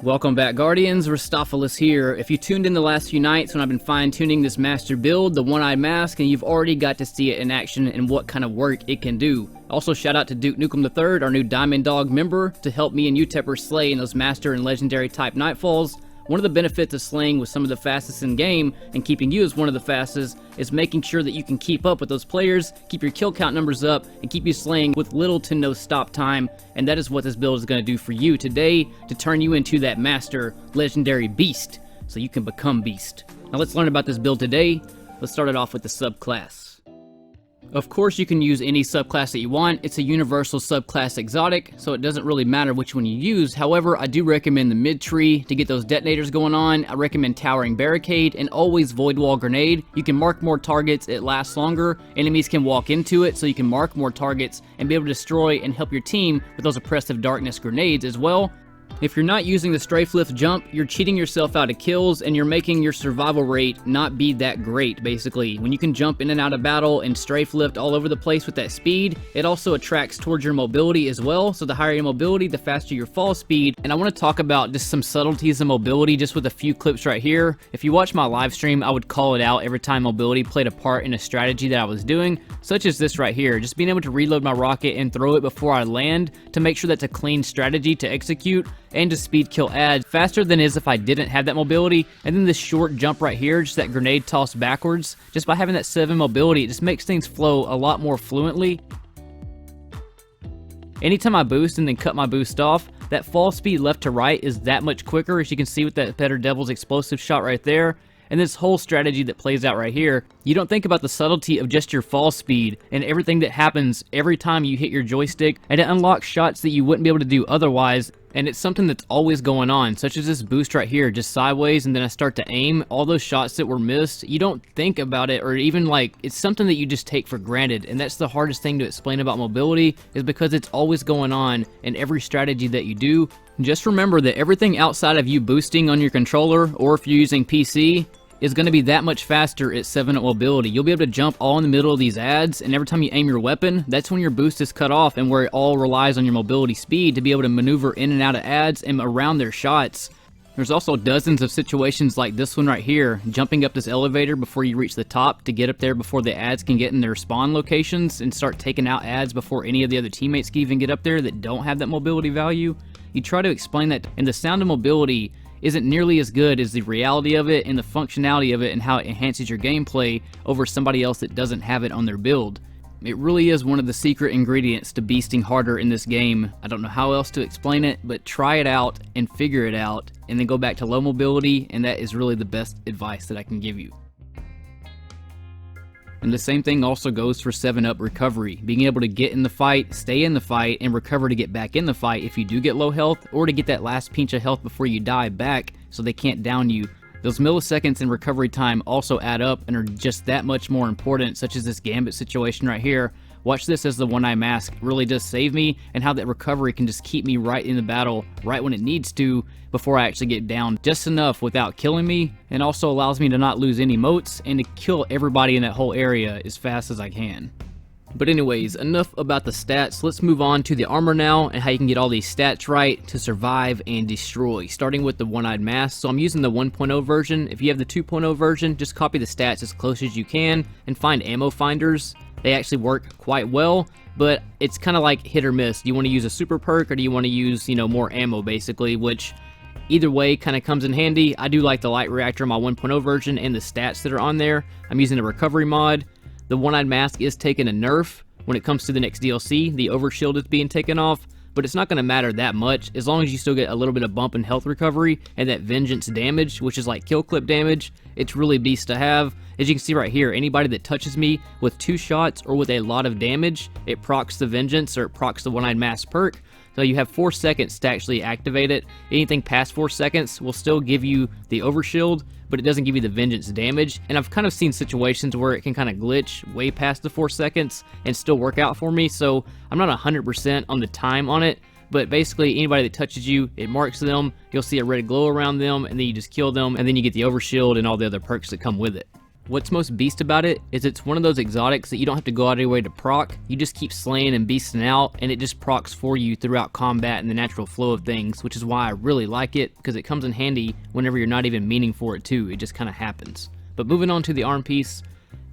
Welcome back, Guardians. Ristophilis here. If you tuned in the last few nights when I've been fine-tuning this master build, the One-Eyed Mask, and you've already got to see it in action and what kind of work it can do. Also, shout out to Duke Nukem III, our new Diamond Dog member, to help me and UTEPR slay in those master and legendary type Nightfalls. One of the benefits of slaying with some of the fastest in game, and keeping you as one of the fastest, is making sure that you can keep up with those players, keep your kill count numbers up, and keep you slaying with little to no stop time, and that is what this build is going to do for you today, to turn you into that master legendary beast, so you can become beast. Now let's learn about this build today. Let's start it off with the subclass. Of course, you can use any subclass that you want. It's a universal subclass exotic, so it doesn't really matter which one you use. However, I do recommend the mid tree to get those detonators going on. I recommend Towering Barricade and always Void Wall Grenade. You can mark more targets, it lasts longer. Enemies can walk into it, so you can mark more targets and be able to destroy and help your team with those Oppressive Darkness grenades as well. If you're not using the Strafe Lift jump, you're cheating yourself out of kills and you're making your survival rate not be that great, basically. When you can jump in and out of battle and Strafe Lift all over the place with that speed, it also attracts towards your mobility as well. So the higher your mobility, the faster your fall speed. And I want to talk about just some subtleties of mobility just with a few clips right here. If you watch my live stream, I would call it out every time mobility played a part in a strategy that I was doing, such as this right here. Just being able to reload my rocket and throw it before I land to make sure that's a clean strategy to execute, and to speed kill ads faster than is if I didn't have that mobility. And then this short jump right here, just that grenade toss backwards, just by having that 7 mobility, it just makes things flow a lot more fluently. Anytime I boost and then cut my boost off, that fall speed left to right is that much quicker, as you can see with that Better Devil's explosive shot right there. And this whole strategy that plays out right here, you don't think about the subtlety of just your fall speed and everything that happens every time you hit your joystick, and it unlocks shots that you wouldn't be able to do otherwise. And it's something that's always going on, such as this boost right here, just sideways, and then I start to aim. All those shots that were missed, you don't think about it, or even like, it's something that you just take for granted. And that's the hardest thing to explain about mobility, is because it's always going on in every strategy that you do. Just remember that everything outside of you boosting on your controller, or if you're using PC, is going to be that much faster at 7 mobility. You'll be able to jump all in the middle of these ads, and every time you aim your weapon, that's when your boost is cut off and where it all relies on your mobility speed to be able to maneuver in and out of ads and around their shots. There's also dozens of situations like this one right here, jumping up this elevator before you reach the top to get up there before the ads can get in their spawn locations and start taking out ads before any of the other teammates can even get up there that don't have that mobility value. You try to explain that, and the sound of mobility isn't nearly as good as the reality of it and the functionality of it and how it enhances your gameplay over somebody else that doesn't have it on their build. It really is one of the secret ingredients to beasting harder in this game. I don't know how else to explain it, but try it out and figure it out, and then go back to low mobility, and that is really the best advice that I can give you. And the same thing also goes for 7-up recovery. Being able to get in the fight, stay in the fight, and recover to get back in the fight if you do get low health, or to get that last pinch of health before you die back so they can't down you. Those milliseconds in recovery time also add up and are just that much more important, such as this Gambit situation right here. Watch this as the One-Eye Mask really does save me, and how that recovery can just keep me right in the battle, right when it needs to, before I actually get down just enough without killing me, and also allows me to not lose any motes and to kill everybody in that whole area as fast as I can. But anyways, enough about the stats. Let's move on to the armor now and how you can get all these stats right to survive and destroy, starting with the One-Eyed Mask. So I'm using the 1.0 version. If you have the 2.0 version, just copy the stats as close as you can and find ammo finders. They actually work quite well, but it's kind of like hit or miss. Do you want to use a super perk, or do you want to use, more ammo basically, which either way kind of comes in handy. I do like the light reactor in my 1.0 version and the stats that are on there. I'm using a recovery mod. The One-Eyed Mask is taking a nerf when it comes to the next DLC. The overshield is being taken off, but it's not going to matter that much as long as you still get a little bit of bump in health recovery and that vengeance damage, which is like kill clip damage. It's really beast to have. As you can see right here, anybody that touches me with 2 shots or with a lot of damage, it procs the vengeance, or it procs the One-Eyed Mask perk. So you have 4 seconds to actually activate it. Anything past 4 seconds will still give you the overshield, but it doesn't give you the vengeance damage. And I've kind of seen situations where it can kind of glitch way past the 4 seconds and still work out for me. So I'm not 100% on the time on it, but basically anybody that touches you, it marks them. You'll see a red glow around them, and then you just kill them, and then you get the overshield and all the other perks that come with it. What's most beast about it is it's one of those exotics that you don't have to go out of your way to proc. You just keep slaying and beasting out, and it just procs for you throughout combat and the natural flow of things, which is why I really like it, because it comes in handy whenever you're not even meaning for it to. It just kind of happens. But moving on to the arm piece,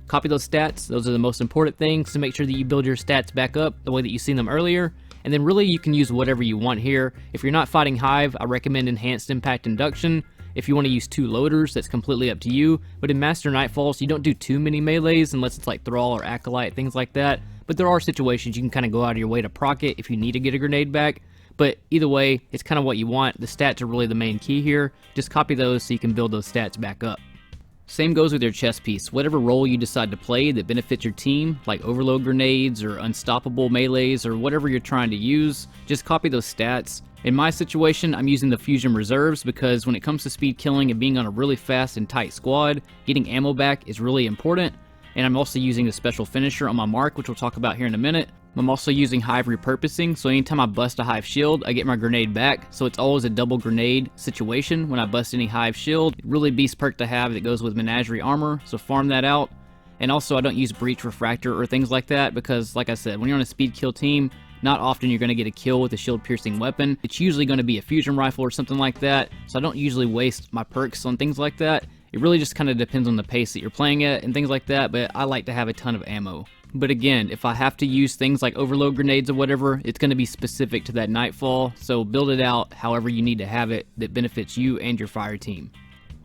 copy those stats. Those are the most important things to make sure that you build your stats back up the way that you've seen them earlier. And then really you can use whatever you want here. If you're not fighting Hive, I recommend Enhanced Impact Induction. If you want to use 2 loaders, that's completely up to you. But in Master Nightfalls, you don't do too many melees unless it's like Thrall or Acolyte, things like that. But there are situations you can kind of go out of your way to proc it if you need to get a grenade back. But either way, it's kind of what you want. The stats are really the main key here. Just copy those so you can build those stats back up. Same goes with your chest piece. Whatever role you decide to play that benefits your team, like overload grenades or unstoppable melees or whatever you're trying to use, just copy those stats. In my situation, I'm using the fusion reserves because when it comes to speed killing and being on a really fast and tight squad, getting ammo back is really important. And I'm also using a special finisher on my mark, which we'll talk about here in a minute. I'm also using Hive repurposing, so anytime I bust a Hive shield, I get my grenade back, so it's always a double grenade situation when I bust any Hive shield. Really beast perk to have that goes with Menagerie armor, so farm that out. And also I don't use Breach Refractor or things like that because, like I said, when you're on a speed kill team, not often you're going to get a kill with a shield piercing weapon. It's usually going to be a fusion rifle or something like that, so I don't usually waste my perks on things like that. It really just kind of depends on the pace that you're playing at and things like that, but I like to have a ton of ammo. But again, if I have to use things like overload grenades or whatever, it's going to be specific to that Nightfall, so build it out however you need to have it that benefits you and your fire team.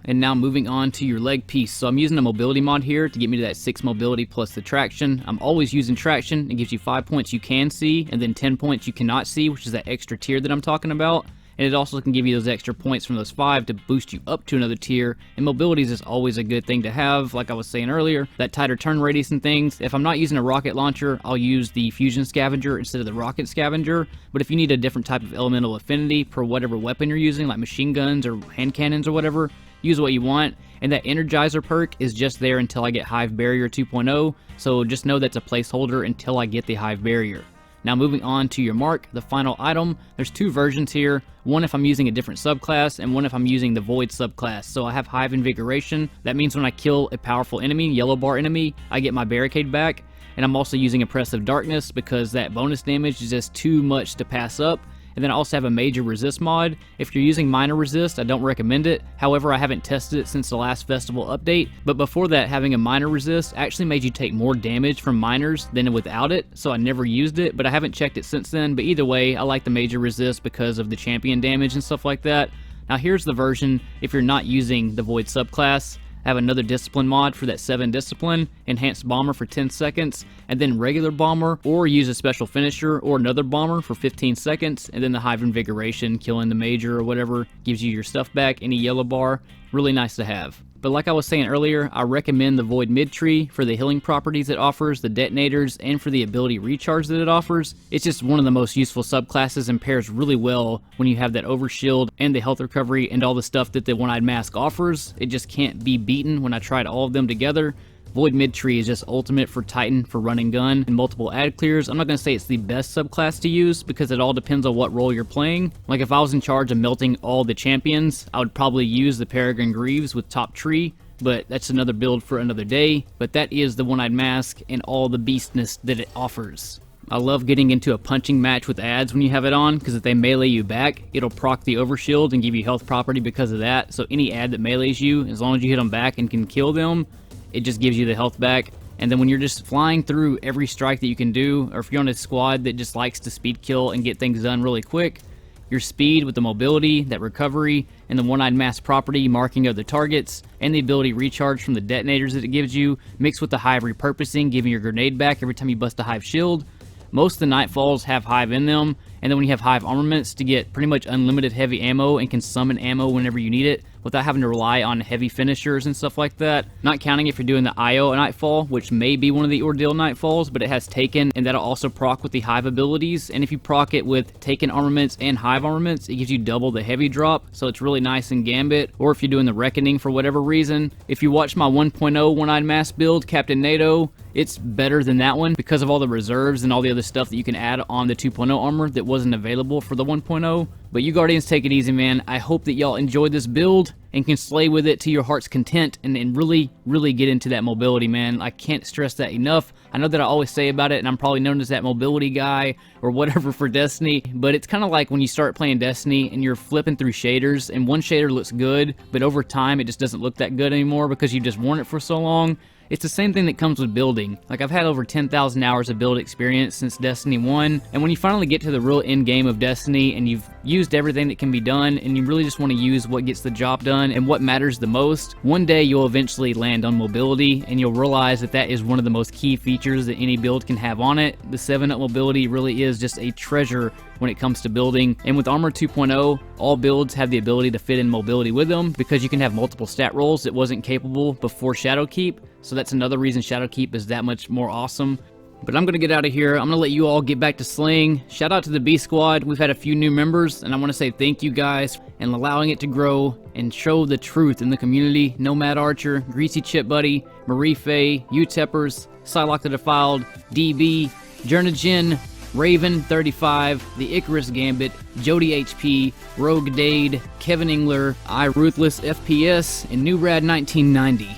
And now moving on to your leg piece. So I'm using a mobility mod here to get me to that 6 mobility plus the traction. I'm always using traction. It gives you 5 points you can see and then 10 points you cannot see, which is that extra tier that I'm talking about. And it also can give you those extra points from those 5 to boost you up to another tier. And mobilities is always a good thing to have, like I was saying earlier, that tighter turn radius and things. If I'm not using a rocket launcher, I'll use the fusion scavenger instead of the rocket scavenger. But if you need a different type of elemental affinity per whatever weapon you're using, like machine guns or hand cannons or whatever, use what you want. And that Energizer perk is just there until I get Hive Barrier 2.0, so just know that's a placeholder until I get the Hive Barrier. Now moving on to your mark, the final item, there's 2 versions here. One if I'm using a different subclass, and one if I'm using the Void subclass. So I have Hive Invigoration. That means when I kill a powerful enemy, yellow bar enemy, I get my barricade back. And I'm also using Oppressive Darkness because that bonus damage is just too much to pass up. And then I also have a major resist mod. If you're using minor resist, I don't recommend it. However, I haven't tested it since the last festival update. But before that, having a minor resist actually made you take more damage from minors than without it. So I never used it, but I haven't checked it since then. But either way, I like the major resist because of the champion damage and stuff like that. Now here's the version if you're not using the Void subclass. I have another discipline mod for that 7 discipline, enhanced bomber for 10 seconds, and then regular bomber, or use a special finisher or another bomber for 15 seconds, and then the Hive Invigoration, killing the major or whatever, gives you your stuff back, any yellow bar. Really nice to have. But like I was saying earlier, I recommend the Void mid-tree for the healing properties it offers, the detonators, and for the ability recharge that it offers. It's just one of the most useful subclasses and pairs really well when you have that overshield and the health recovery and all the stuff that the One-Eyed Mask offers. It just can't be beaten when I tried all of them together. Void mid-tree is just ultimate for Titan for run and gun and multiple ad clears. I'm not going to say it's the best subclass to use because it all depends on what role you're playing. Like if I was in charge of melting all the champions, I would probably use the Peregrine Greaves with top tree, but that's another build for another day. But that is the One-Eyed Mask and all the beastness that it offers. I love getting into a punching match with ads when you have it on, because if they melee you back, it'll proc the overshield and give you health property because of that. So any ad that melees you, as long as you hit them back and can kill them, it just gives you the health back. And then when you're just flying through every strike that you can do, or if you're on a squad that just likes to speed kill and get things done really quick, your speed with the mobility, that recovery, and the One-Eyed Mask property, marking of the targets, and the ability recharge from the detonators that it gives you, mixed with the Hive repurposing, giving your grenade back every time you bust a Hive shield. Most of the Nightfalls have Hive in them, and then when you have Hive armaments to get pretty much unlimited heavy ammo and can summon ammo whenever you need it without having to rely on heavy finishers and stuff like that. Not counting if you're doing the IO Nightfall, which may be one of the Ordeal Nightfalls, but it has Taken, and that'll also proc with the Hive abilities. And if you proc it with Taken armaments and Hive armaments, it gives you double the heavy drop, so it's really nice in Gambit. Or if you're doing the Reckoning for whatever reason. If you watch my 1.0 One-Eyed Mask build, Captain NATO, it's better than that one because of all the reserves and all the other stuff that you can add on the 2.0 armor that wasn't available for the 1.0. But you Guardians, take it easy, man. I hope that y'all enjoyed this build and can slay with it to your heart's content and really, really get into that mobility, man. I can't stress that enough. I know that I always say about it, and I'm probably known as that mobility guy or whatever for Destiny, but it's kind of like when you start playing Destiny and you're flipping through shaders, and one shader looks good, but over time it just doesn't look that good anymore because you've just worn it for so long. It's the same thing that comes with building. Like, I've had over 10,000 hours of build experience since Destiny 1, and when you finally get to the real end game of Destiny and you've used everything that can be done and you really just want to use what gets the job done and what matters the most, one day you'll eventually land on mobility and you'll realize that that is one of the most key features that any build can have on it. The 7-up mobility really is just a treasure when it comes to building, and with Armor 2.0, all builds have the ability to fit in mobility with them because you can have multiple stat rolls that wasn't capable before Shadowkeep, so that's another reason Shadowkeep is that much more awesome. But I'm going to get out of here. I'm going to let you all get back to slaying. Shout out to the B Squad. We've had a few new members, and I want to say thank you guys and allowing it to grow and show the truth in the community. Nomad Archer, Greasy Chip Buddy, Marie Faye, Uteppers, Psylocke the Defiled, DB, Jernajin, Raven 35, the Icarus Gambit, Jody HP, Rogue Dade, Kevin Engler, I Ruthless FPS, and New Rad 1990.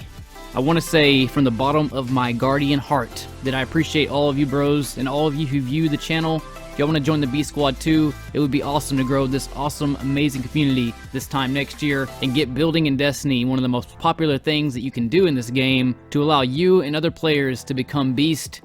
I want to say from the bottom of my guardian heart that I appreciate all of you bros and all of you who view the channel. If y'all want to join the B Squad too, it would be awesome to grow this awesome, amazing community this time next year and get building in Destiny, one of the most popular things that you can do in this game, to allow you and other players to become beast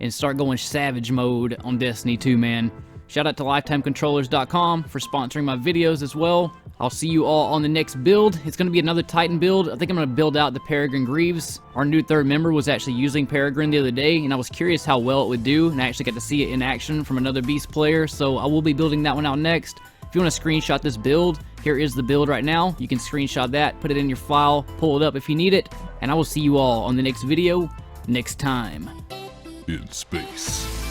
and start going savage mode on Destiny 2, man. Shout out to LifetimeControllers.com for sponsoring my videos as well. I'll see you all on the next build. It's going to be another Titan build. I think I'm going to build out the Peregrine Greaves. Our new third member was actually using Peregrine the other day, and I was curious how well it would do, and I actually got to see it in action from another Beast player, so I will be building that one out next. If you want to screenshot this build, here is the build right now. You can screenshot that, put it in your file, pull it up if you need it, and I will see you all on the next video next time. In space.